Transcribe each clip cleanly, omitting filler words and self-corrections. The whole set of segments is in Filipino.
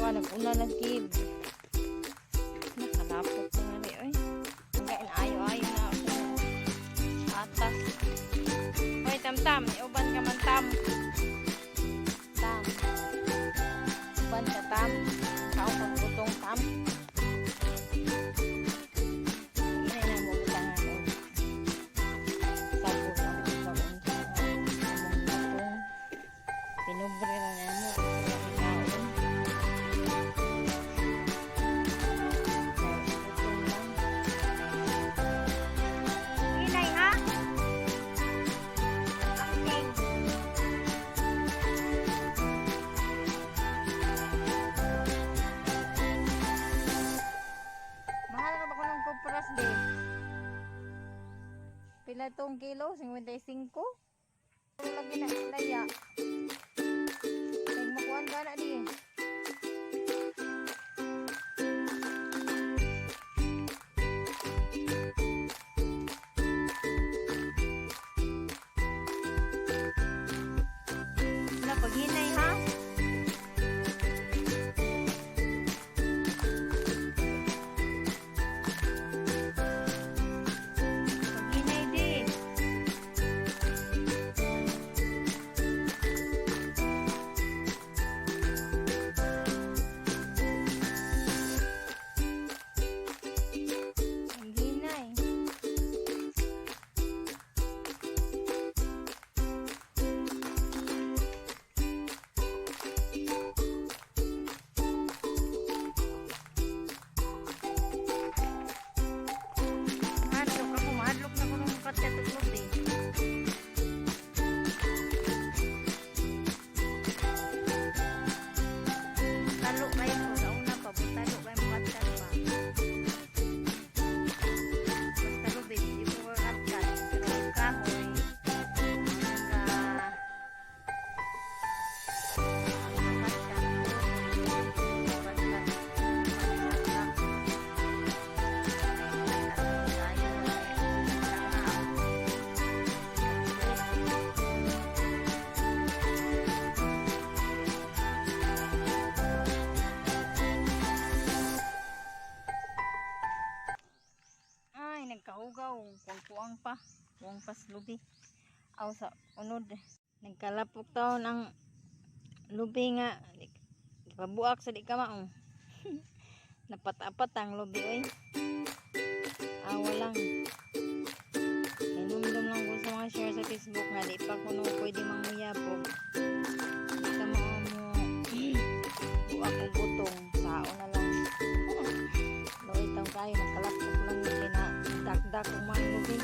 pa, nag-una nag-give. Nakalapot ko nga rin, oy. Hanggang ayo-ayo na ako. Atas. Hoy, tam-tam. Iuban ka man, tam. Tam. Iuban ka, tam. Kao kang butong, tam. Inay na mo butang ako. Sabon ang sabon. Pinubre na niya mo. Kupras din. Pila tong kilo? 55? Lagi na laya. Nagmakuan ka na di. Na paghinay ha? Nagkahugaw, kuwang pa, kuwang pas lubi. Aw sa unod, nagkalapok taon ang lubi nga, pabuak sa di ka maong. Napat-apat ang lubi oy. Awa lang. Inumdum lang ko sa mga share sa Facebook nga, di pa kuno pwede manguya po. Di ka mo buak o butong, sao na lang. Loy taong kayo, nagkalapok lang yung dakdak ang mga lubi.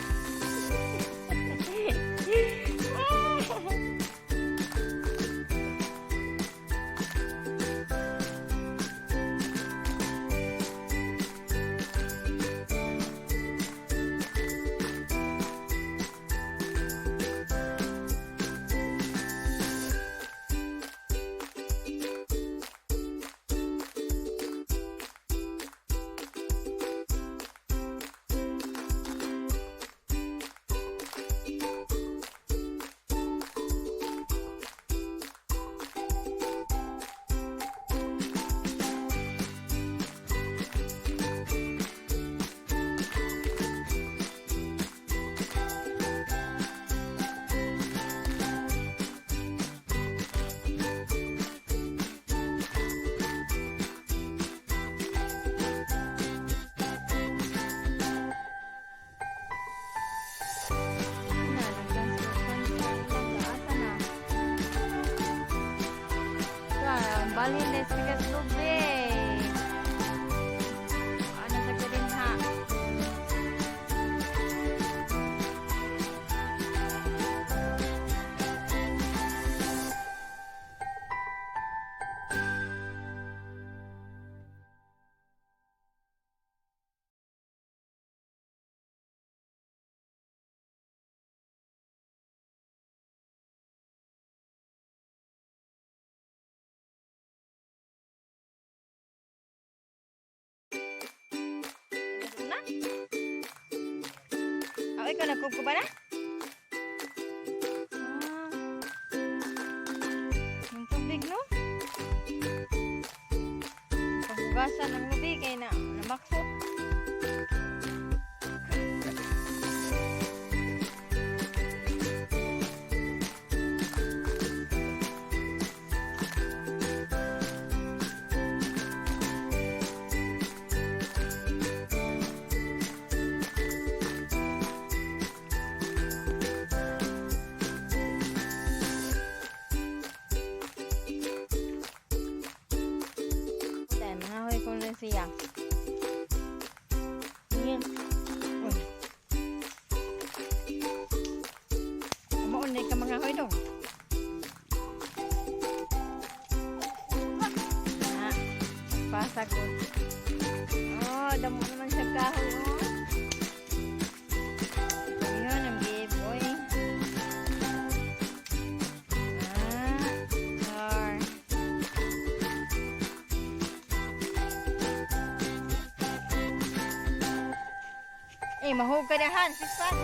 Balhin des bigas lubi. Ano sa galing ha? Oh, ikaw nagkukuba na? Yung tubig, no? Hugasan ng lubi kay na nabaksot. Mangahoy ko na siya. Yan. Uy. Maunay ka mangahoy dong. Pasag ko. Oh, damo naman siya kahoy. Oh. Yun, ang giveaway. Mahug ka dahan, sispat.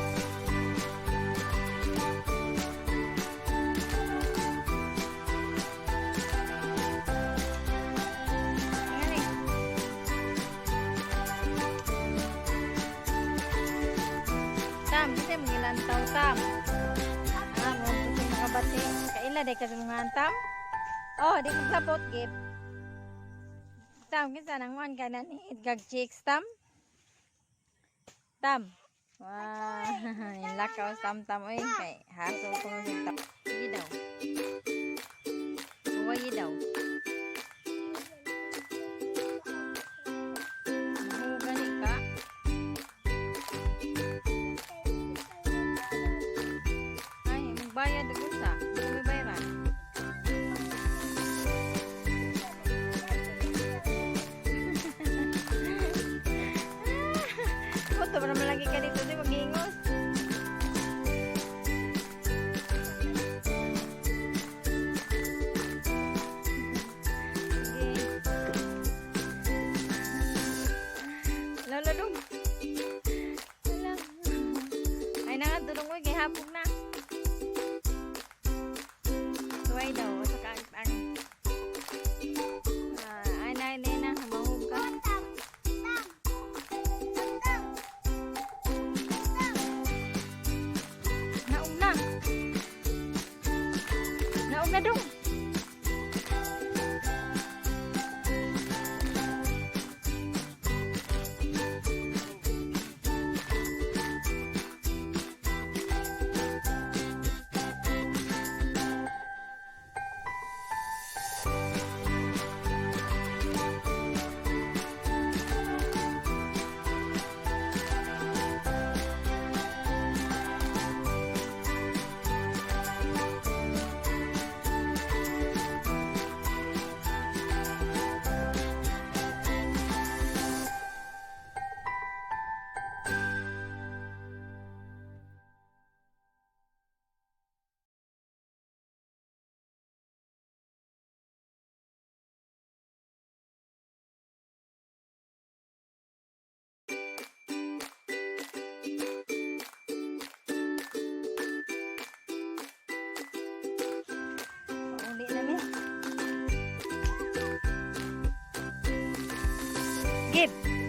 Tam, kasi mangilantaw tam. Mo kasi mga bati. Kaila day kasi mga tam. Oh, di ko sapot gip. Tam, kinsa nang man ka na ni Idgag Chicks tam. Tam. Wah, yung lakaw tam-tam. Uy, kay haso ko ng tam. Sige daw. Huwag daw. Mahugani ka. Ay, magbayad ako sa. May bayaran. Ito ba naman lagi ka dito di mag-ingos? Lalo dong. Ay nangatulong ko kay hapog na. Tuway daw sa kaang. Ay na mahug ka. Naog na dong. Give.